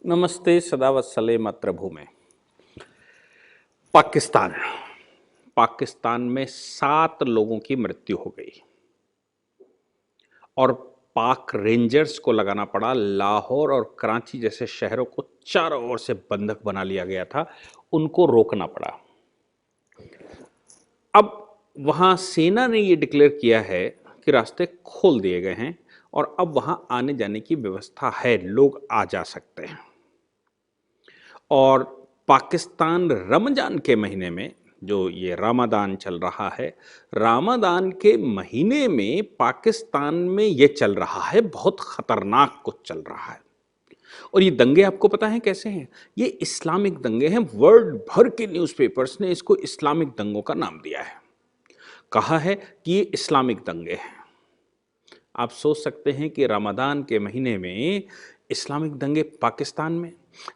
नमस्ते सदावत्सले मातृभूमे। पाकिस्तान पाकिस्तान में 7 लोगों की मृत्यु हो गई और पाक रेंजर्स को लगाना पड़ा। लाहौर और कराची जैसे शहरों को चारों ओर से बंधक बना लिया गया था, उनको रोकना पड़ा। अब वहां सेना ने यह डिक्लेयर किया है कि रास्ते खोल दिए गए हैं और अब वहां आने जाने की व्यवस्था है, लोग आ जा सकते हैं। और पाकिस्तान रमजान के महीने में, जो ये रमादान चल रहा है, रमादान के महीने में पाकिस्तान में ये चल रहा है, बहुत खतरनाक कुछ चल रहा है। और ये दंगे आपको पता है कैसे हैं? ये इस्लामिक दंगे हैं। वर्ल्ड भर के न्यूज़पेपर्स ने इसको इस्लामिक दंगों का नाम दिया है, कहा है कि ये इस्लामिक दंगे हैं। आप सोच सकते हैं कि रमजान के महीने में इस्लामिक दंगे पाकिस्तान में,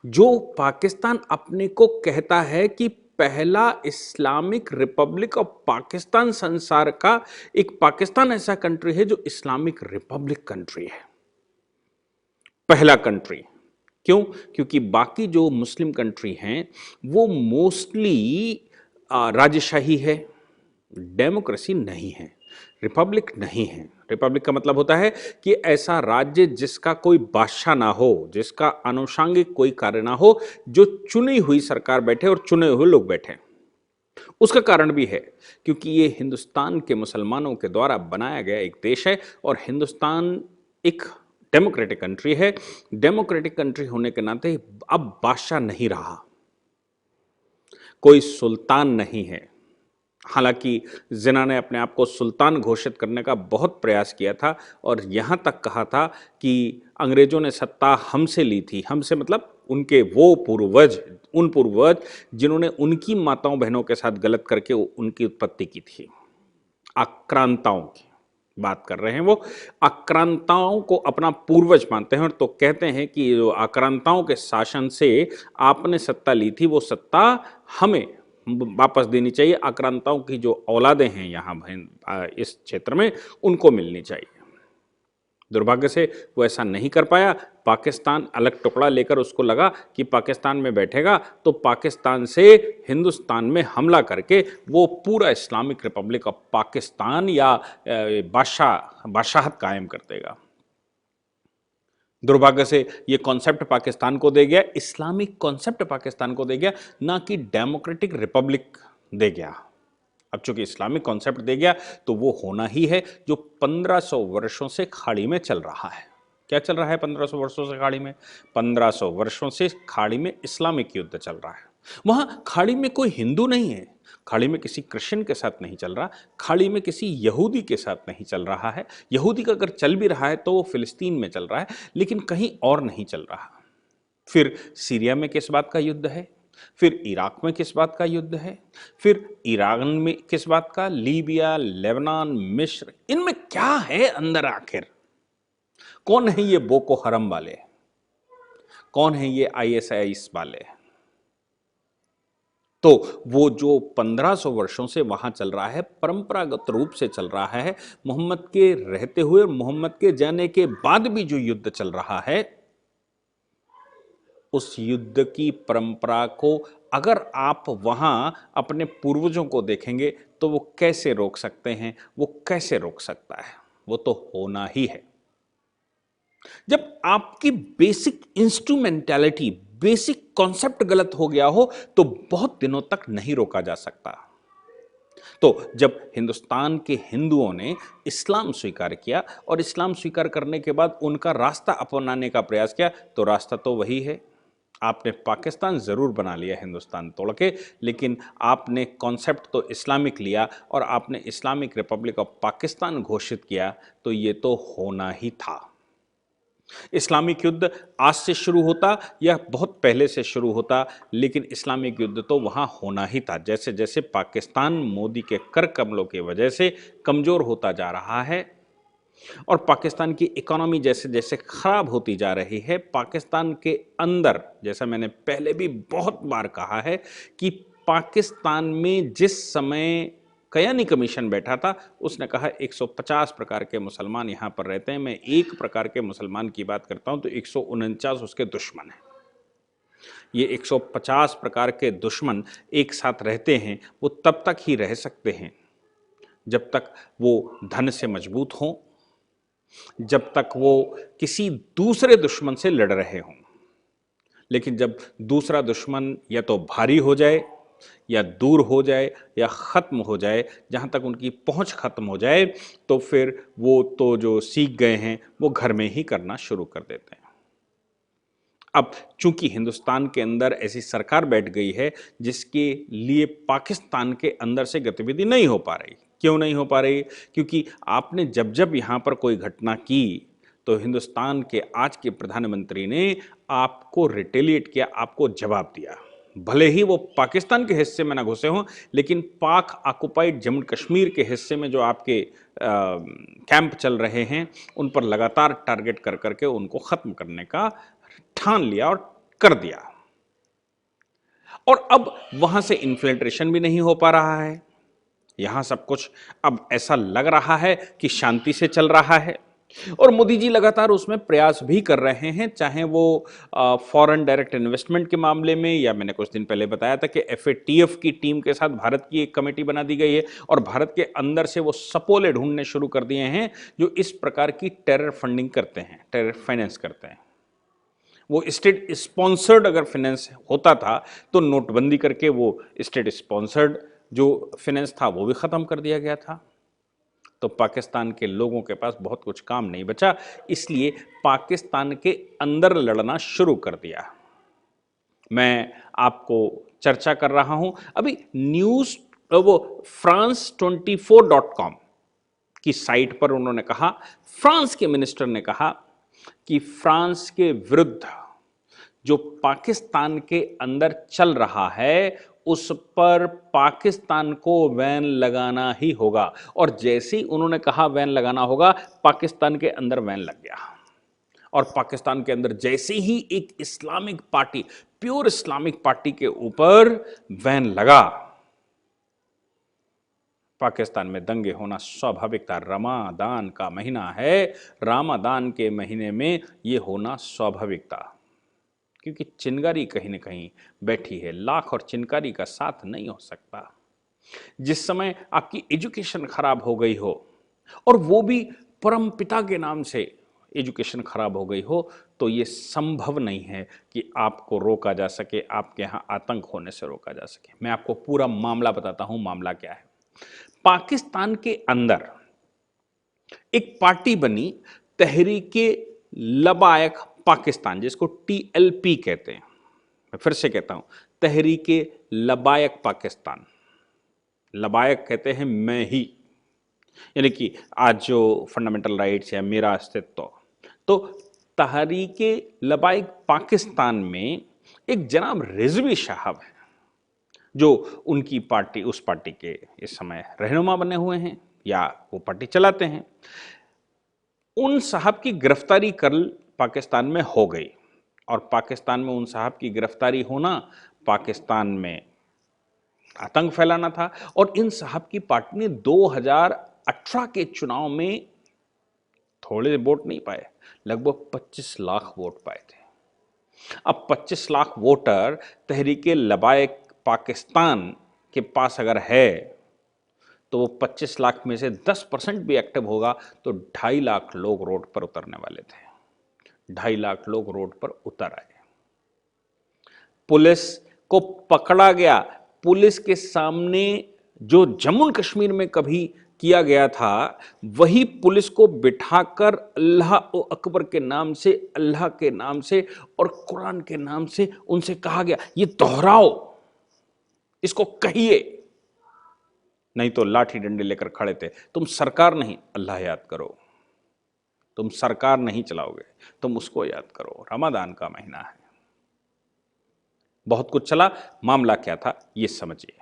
जो पाकिस्तान अपने को कहता है कि पहला इस्लामिक रिपब्लिक ऑफ पाकिस्तान संसार का, एक पाकिस्तान ऐसा कंट्री है जो इस्लामिक रिपब्लिक कंट्री है, पहला कंट्री। क्यों? क्योंकि बाकी जो मुस्लिम कंट्री हैं वो मोस्टली राजशाही है, डेमोक्रेसी नहीं है, रिपब्लिक नहीं है। रिपब्लिक का मतलब होता है कि ऐसा राज्य जिसका कोई बादशाह ना हो, जिसका आनुषंगिक कोई कार्य ना हो, जो चुनी हुई सरकार बैठे और चुने हुए लोग बैठे। उसका कारण भी है क्योंकि ये हिंदुस्तान के मुसलमानों के द्वारा बनाया गया एक देश है और हिंदुस्तान एक डेमोक्रेटिक कंट्री है। डेमोक्रेटिक कंट्री होने के नाते अब बादशाह नहीं रहा, कोई सुल्तान नहीं है। हालांकि जिन्ना ने अपने आप को सुल्तान घोषित करने का बहुत प्रयास किया था और यहाँ तक कहा था कि अंग्रेजों ने सत्ता हमसे ली थी। हमसे मतलब उनके वो पूर्वज, उन पूर्वज जिन्होंने उनकी माताओं बहनों के साथ गलत करके उनकी उत्पत्ति की थी। आक्रांताओं की बात कर रहे हैं। वो आक्रांताओं को अपना पूर्वज मानते हैं और तो कहते हैं कि जो आक्रांताओं के शासन से आपने सत्ता ली थी वो सत्ता हमें वापस देनी चाहिए। आक्रांताओं की जो औलादें हैं यहाँ इस क्षेत्र में, उनको मिलनी चाहिए। दुर्भाग्य से वो ऐसा नहीं कर पाया। पाकिस्तान अलग टुकड़ा लेकर उसको लगा कि पाकिस्तान में बैठेगा तो पाकिस्तान से हिंदुस्तान में हमला करके वो पूरा इस्लामिक रिपब्लिक ऑफ पाकिस्तान या बादशाहत कायम कर देगा। दुर्भाग्य से ये कॉन्सेप्ट पाकिस्तान को दे गया, इस्लामिक कॉन्सेप्ट पाकिस्तान को दे गया, ना कि डेमोक्रेटिक रिपब्लिक दे गया। अब चूंकि इस्लामिक कॉन्सेप्ट दे गया तो वो होना ही है जो 1500 वर्षों से खाड़ी में चल रहा है। क्या चल रहा है 1500 वर्षों से खाड़ी में? 1500 वर्षों से खाड़ी में इस्लामिक युद्ध चल रहा है। वहां खाड़ी में कोई हिंदू नहीं है, खाड़ी में किसी क्रिश्चियन के साथ नहीं चल रहा, खाड़ी में किसी यहूदी के साथ नहीं चल रहा है। यहूदी का अगर चल भी रहा है तो वो फिलिस्तीन में चल रहा है, लेकिन कहीं और नहीं चल रहा। फिर सीरिया में किस बात का युद्ध है, फिर इराक में किस बात का युद्ध है, फिर ईरान में किस बात का, लीबिया, लेबनान, मिस्र, इनमें क्या है अंदर आखिर? कौन है ये बोको हरम वाले, कौन है ये आईएसआईएस वाले? तो वो जो 1500 वर्षों से वहां चल रहा है, परंपरागत रूप से चल रहा है, मोहम्मद के रहते हुए, मोहम्मद के जाने के बाद भी जो युद्ध चल रहा है, उस युद्ध की परंपरा को अगर आप वहां अपने पूर्वजों को देखेंगे तो वो कैसे रोक सकते हैं? वो कैसे रोक सकता है? वो तो होना ही है। जब आपकी बेसिक इंस्ट्रूमेंटैलिटी, बेसिक कॉन्सेप्ट गलत हो गया हो तो बहुत दिनों तक नहीं रोका जा सकता। तो जब हिंदुस्तान के हिंदुओं ने इस्लाम स्वीकार किया और इस्लाम स्वीकार करने के बाद उनका रास्ता अपनाने का प्रयास किया, तो रास्ता तो वही है। आपने पाकिस्तान ज़रूर बना लिया हिंदुस्तान तोड़ के, लेकिन आपने कॉन्सेप्ट तो इस्लामिक लिया और आपने इस्लामिक रिपब्लिक ऑफ पाकिस्तान घोषित किया, तो ये तो होना ही था। इस्लामिक युद्ध आज से शुरू होता या बहुत पहले से शुरू होता, लेकिन इस्लामिक युद्ध तो वहाँ होना ही था। जैसे जैसे पाकिस्तान मोदी के कर कमलों की वजह से कमज़ोर होता जा रहा है और पाकिस्तान की इकोनॉमी जैसे जैसे खराब होती जा रही है, पाकिस्तान के अंदर, जैसा मैंने पहले भी बहुत बार कहा है कि पाकिस्तान में जिस समय कयानी कमीशन बैठा था, उसने कहा 150 प्रकार के मुसलमान यहाँ पर रहते हैं, मैं एक प्रकार के मुसलमान की बात करता हूँ तो 149 उसके दुश्मन हैं। ये 150 प्रकार के दुश्मन एक साथ रहते हैं, वो तब तक ही रह सकते हैं जब तक वो धन से मजबूत हों, जब तक वो किसी दूसरे दुश्मन से लड़ रहे हों। लेकिन जब दूसरा दुश्मन या तो भारी हो जाए, या दूर हो जाए, या ख़त्म हो जाए, जहाँ तक उनकी पहुँच ख़त्म हो जाए, तो फिर वो तो जो सीख गए हैं वो घर में ही करना शुरू कर देते हैं। अब चूंकि हिंदुस्तान के अंदर ऐसी सरकार बैठ गई है जिसके लिए पाकिस्तान के अंदर से गतिविधि नहीं हो पा रही। क्यों नहीं हो पा रही? क्योंकि आपने जब जब यहाँ पर कोई घटना की तो हिंदुस्तान के आज के प्रधानमंत्री ने आपको रिटेलिएट किया, आपको जवाब दिया। भले ही वो पाकिस्तान के हिस्से में ना घुसे हों, लेकिन पाक ऑक्युपाइड जम्मू कश्मीर के हिस्से में जो आपके कैंप चल रहे हैं उन पर लगातार टारगेट कर करके उनको ख़त्म करने का ठान लिया और कर दिया। और अब वहां से इन्फिल्ट्रेशन भी नहीं हो पा रहा है। यहां सब कुछ अब ऐसा लग रहा है कि शांति से चल रहा है, और मोदी जी लगातार उसमें प्रयास भी कर रहे हैं, चाहे वो फॉरेन डायरेक्ट इन्वेस्टमेंट के मामले में, या मैंने कुछ दिन पहले बताया था कि FATF की टीम के साथ भारत की एक कमेटी बना दी गई है और भारत के अंदर से वो सपोले ढूंढने शुरू कर दिए हैं जो इस प्रकार की टेरर फंडिंग करते हैं, टेरर फाइनेंस करते हैं। वो स्टेट स्पॉन्सर्ड अगर फाइनेंस होता था तो नोटबंदी करके वो स्टेट स्पॉन्सर्ड जो फाइनेंस था वो भी ख़त्म कर दिया गया था। तो पाकिस्तान के लोगों के पास बहुत कुछ काम नहीं बचा, इसलिए पाकिस्तान के अंदर लड़ना शुरू कर दिया। मैं आपको चर्चा कर रहा हूं अभी न्यूज़, वो France24.com की साइट पर उन्होंने कहा, फ्रांस के मिनिस्टर ने कहा कि फ्रांस के विरुद्ध जो पाकिस्तान के अंदर चल रहा है उस पर पाकिस्तान को बैन लगाना ही होगा। और जैसे ही उन्होंने कहा बैन लगाना होगा, पाकिस्तान के अंदर बैन लग गया। और पाकिस्तान के अंदर जैसे ही एक Islamic party, pure Islamic party के ऊपर बैन लगा, पाकिस्तान में दंगे होना स्वाभाविक था। रमादान का महीना है, रमादान के महीने में ये होना स्वाभाविक था, क्योंकि चिनगारी कहीं ना कहीं बैठी है। लाख और चिनगारी का साथ नहीं हो सकता। जिस समय आपकी एजुकेशन खराब हो गई हो, और वो भी परम पिता के नाम से एजुकेशन खराब हो गई हो, तो ये संभव नहीं है कि आपको रोका जा सके, आपके यहाँ आतंक होने से रोका जा सके। मैं आपको पूरा मामला बताता हूं, मामला क्या है। पाकिस्तान के अंदर एक पार्टी बनी, तहरीके लबायक पाकिस्तान, जिसको TLP कहते हैं। मैं फिर से कहता हूं, तहरीके लबायक पाकिस्तान। लबायक कहते हैं मैं ही, यानी कि आज जो फंडामेंटल राइट्स या मेरा अस्तित्व। तो तहरीके लबायक पाकिस्तान में एक जनाब रिजवी साहब हैं जो उनकी पार्टी, उस पार्टी के इस समय रहनुमा बने हुए हैं या वो पार्टी चलाते हैं। उन साहब की गिरफ्तारी कल पाकिस्तान में हो गई, और पाकिस्तान में उन साहब की गिरफ्तारी होना पाकिस्तान में आतंक फैलाना था। और इन साहब की पार्टी ने 2018 के चुनाव में थोड़े वोट नहीं पाए, लगभग 25 लाख वोट पाए थे। अब 25 लाख वोटर तहरीके लबायक पाकिस्तान के पास अगर है, तो वो 25 लाख में से 10% भी एक्टिव होगा तो 2.5 लाख लोग रोड पर उतरने वाले थे। 2.5 लाख लोग रोड पर उतर आए। पुलिस को पकड़ा गया। पुलिस के सामने जो जम्मू कश्मीर में कभी किया गया था, वही पुलिस को बिठाकर अल्लाह अकबर के नाम से, अल्लाह के नाम से और कुरान के नाम से उनसे कहा गया, ये दोहराओ, इसको कहिए, नहीं तो लाठी डंडे लेकर खड़े थे। तुम सरकार नहीं, अल्लाह याद करो। तुम सरकार नहीं चलाओगे, तुम उसको याद करो। रमजान का महीना है। बहुत कुछ चला। मामला क्या था ये समझिए।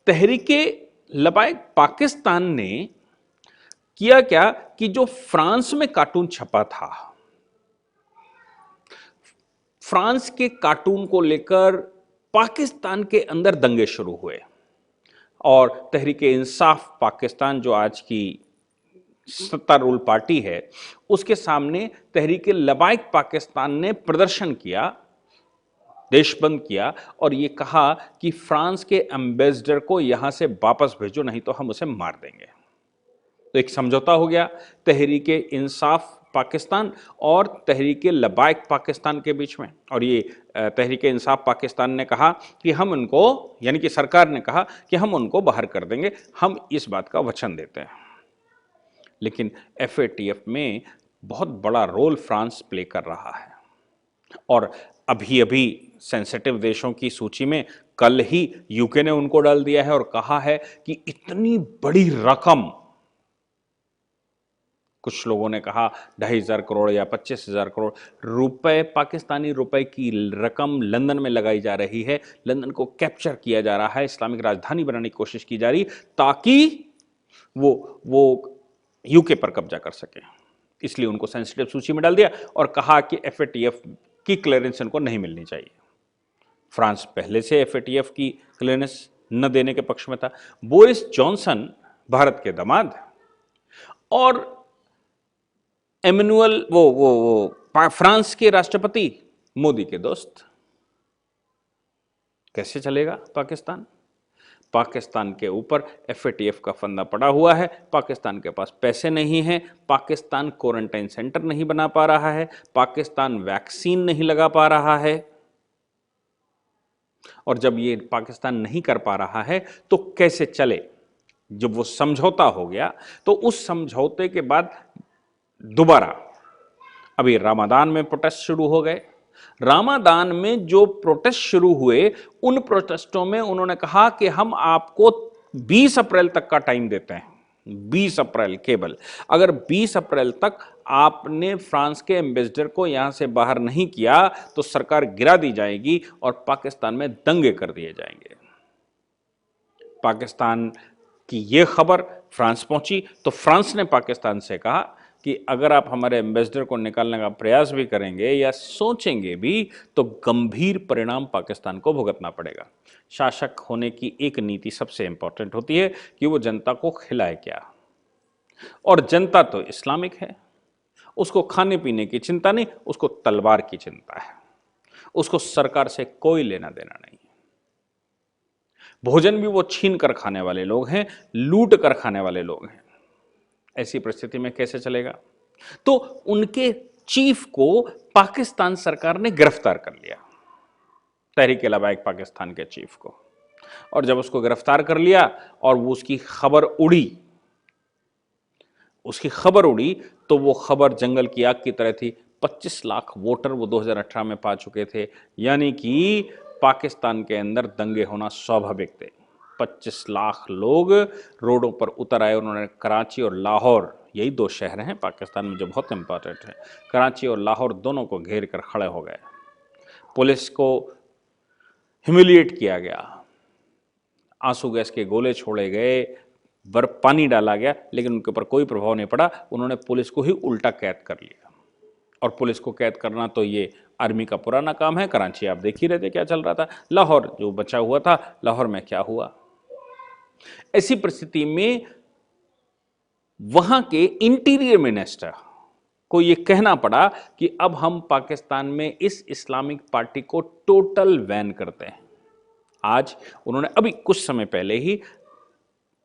तहरीके लबायक पाकिस्तान ने किया क्या कि जो फ्रांस में कार्टून छपा था, फ्रांस के कार्टून को लेकर पाकिस्तान के अंदर दंगे शुरू हुए, और तहरीके इंसाफ पाकिस्तान जो आज की सत्तारूढ़ पार्टी है, उसके सामने तहरीके लबायक पाकिस्तान ने प्रदर्शन किया देश बंद किया और ये कहा कि फ्रांस के एम्बेसडर को यहां से वापस भेजो, नहीं तो हम उसे मार देंगे। तो एक समझौता हो गया तहरीक इंसाफ पाकिस्तान और तहरीक लबाइक पाकिस्तान के बीच में। और ये तहरीक इंसाफ पाकिस्तान ने कहा कि हम उनको, यानी कि सरकार ने कहा कि हम उनको बाहर कर देंगे, हम इस बात का वचन देते हैं। लेकिन एफएटीएफ में बहुत बड़ा रोल फ्रांस प्ले कर रहा है और अभी अभी सेंसिटिव देशों की सूची में कल ही यूके ने उनको डाल दिया है और कहा है कि इतनी बड़ी रकम, कुछ लोगों ने कहा 2,500 करोड़ या 25,000 करोड़ रुपए, पाकिस्तानी रुपए की रकम लंदन में लगाई जा रही है। लंदन को कैप्चर किया जा रहा है, इस्लामिक राजधानी बनाने की कोशिश की जा रही, ताकि वो यूके पर कब्जा कर सके। इसलिए उनको सेंसिटिव सूची में डाल दिया और कहा कि एफएटीएफ की क्लियरेंस उनको नहीं मिलनी चाहिए। फ्रांस पहले से एफएटीएफ की क्लियरेंस न देने के पक्ष में था। बोरिस जॉनसन भारत के दामाद और एमेनुअल वो फ्रांस के राष्ट्रपति मोदी के दोस्त। कैसे चलेगा पाकिस्तान? पाकिस्तान के ऊपर एफएटीएफ का फंदा पड़ा हुआ है, पाकिस्तान के पास पैसे नहीं हैं, पाकिस्तान क्वारंटाइन सेंटर नहीं बना पा रहा है, पाकिस्तान वैक्सीन नहीं लगा पा रहा है। और जब ये पाकिस्तान नहीं कर पा रहा है तो कैसे चले? जब वो समझौता हो गया तो उस समझौते के बाद दोबारा अभी रमादान में प्रोटेस्ट शुरू हो गए। रमादान में जो प्रोटेस्ट शुरू हुए, उन प्रोटेस्टों में उन्होंने कहा कि हम आपको 20 अप्रैल तक का टाइम देते हैं, 20 अप्रैल केवल। अगर 20 अप्रैल तक आपने फ्रांस के एम्बेसडर को यहां से बाहर नहीं किया तो सरकार गिरा दी जाएगी और पाकिस्तान में दंगे कर दिए जाएंगे। पाकिस्तान की यह खबर फ्रांस पहुंची तो फ्रांस ने पाकिस्तान से कहा कि अगर आप हमारे एम्बेसडर को निकालने का प्रयास भी करेंगे या सोचेंगे भी तो गंभीर परिणाम पाकिस्तान को भुगतना पड़ेगा। शासक होने की एक नीति सबसे इंपॉर्टेंट होती है कि वो जनता को खिलाए क्या, और जनता तो इस्लामिक है, उसको खाने पीने की चिंता नहीं, उसको तलवार की चिंता है, उसको सरकार से कोई लेना देना नहीं। भोजन भी वो छीन कर खाने वाले लोग हैं, लूट कर खाने वाले लोग हैं। ऐसी परिस्थिति में कैसे चलेगा? तो उनके चीफ को पाकिस्तान सरकार ने गिरफ्तार कर लिया, तहरीक लबाइक पाकिस्तान के चीफ को। और जब उसको गिरफ्तार कर लिया और वो उसकी खबर उड़ी तो वो खबर जंगल की आग की तरह थी। 25 लाख वोटर वो 2018 में पा चुके थे, यानी कि पाकिस्तान के अंदर दंगे होना स्वाभाविक थे। 25 लाख लोग रोडों पर उतर आए। उन्होंने कराची और लाहौर, यही दो शहर हैं पाकिस्तान में जो बहुत इंपॉर्टेंट हैं, कराची और लाहौर दोनों को घेर कर खड़े हो गए। पुलिस को ह्यूमिलिएट किया गया, आंसू गैस के गोले छोड़े गए, बर्फ पानी डाला गया, लेकिन उनके ऊपर कोई प्रभाव नहीं पड़ा। उन्होंने पुलिस को ही उल्टा कैद कर लिया। और पुलिस को कैद करना तो ये आर्मी का पुराना काम है। कराची आप देख ही रहे थे क्या चल रहा था, लाहौर जो बचा हुआ था, लाहौर में क्या हुआ। ऐसी परिस्थिति में वहां के इंटीरियर मिनिस्टर को यह कहना पड़ा कि अब हम पाकिस्तान में इस इस्लामिक पार्टी को टोटल बैन करते हैं। आज उन्होंने अभी कुछ समय पहले ही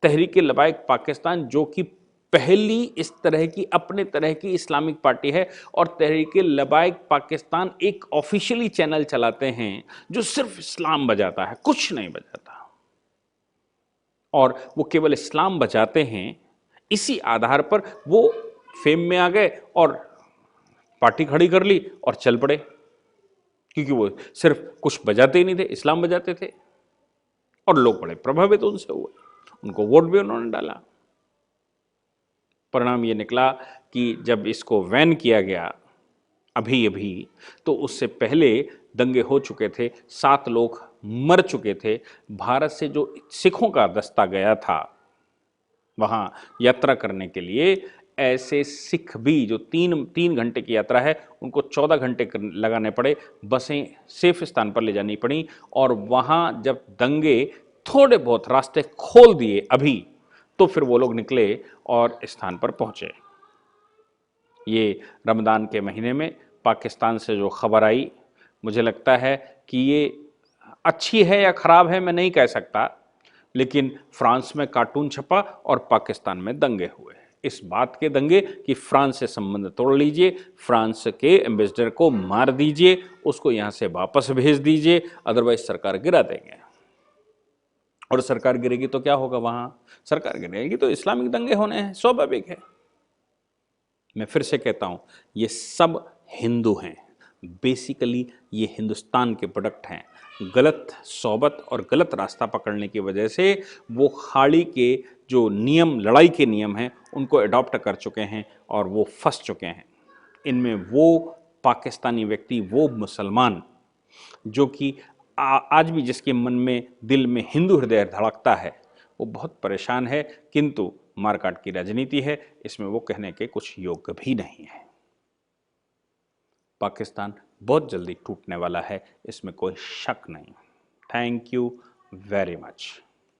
तहरीक लबाइक पाकिस्तान, जो कि पहली इस तरह की अपने तरह की इस्लामिक पार्टी है, और तहरीक लबाइक पाकिस्तान एक ऑफिशियली चैनल चलाते हैं जो सिर्फ इस्लाम बजाता है, कुछ नहीं बजाता, और वो केवल इस्लाम बजाते हैं। इसी आधार पर वो फेम में आ गए और पार्टी खड़ी कर ली और चल पड़े, क्योंकि वो सिर्फ कुछ बजाते ही नहीं थे, इस्लाम बजाते थे, और लोग बड़े प्रभावित उनसे हुए, उनको वोट भी उन्होंने डाला। परिणाम ये निकला कि जब इसको बैन किया गया अभी तो उससे पहले दंगे हो चुके थे, 7 लोग मर चुके थे। भारत से जो सिखों का दस्ता गया था वहां यात्रा करने के लिए, ऐसे सिख भी जो 3 घंटे की यात्रा है उनको 14 घंटे लगाने पड़े। बसें सेफ स्थान पर ले जानी पड़ी, और वहां जब दंगे थोड़े बहुत रास्ते खोल दिए अभी, तो फिर वो लोग निकले और स्थान पर पहुंचे। ये रमज़ान के महीने में पाकिस्तान से जो खबर आई, मुझे लगता है कि ये अच्छी है या खराब है मैं नहीं कह सकता, लेकिन फ्रांस में कार्टून छपा और पाकिस्तान में दंगे हुए। इस बात के दंगे कि फ्रांस से संबंध तोड़ लीजिए, फ्रांस के एम्बेसडर को मार दीजिए, उसको यहां से वापस भेज दीजिए, अदरवाइज सरकार गिरा देंगे। और सरकार गिरेगी तो क्या होगा? वहां सरकार गिरेगी तो इस्लामिक दंगे होने हैं, स्वाभाविक है। मैं फिर से कहता हूं, ये सब हिंदू हैं, बेसिकली ये हिंदुस्तान के प्रोडक्ट हैं। गलत सोबत और गलत रास्ता पकड़ने की वजह से वो खाड़ी के जो नियम, लड़ाई के नियम हैं, उनको अडॉप्ट कर चुके हैं और वो फंस चुके हैं। इनमें वो पाकिस्तानी व्यक्ति, वो मुसलमान जो कि आज भी जिसके मन में, दिल में हिंदू हृदय धड़कता है, वो बहुत परेशान है। किंतु मारकाट की राजनीति है, इसमें वो कहने के कुछ योग्य भी नहीं है। पाकिस्तान बहुत जल्दी टूटने वाला है, इसमें कोई शक नहीं। Thank you very much.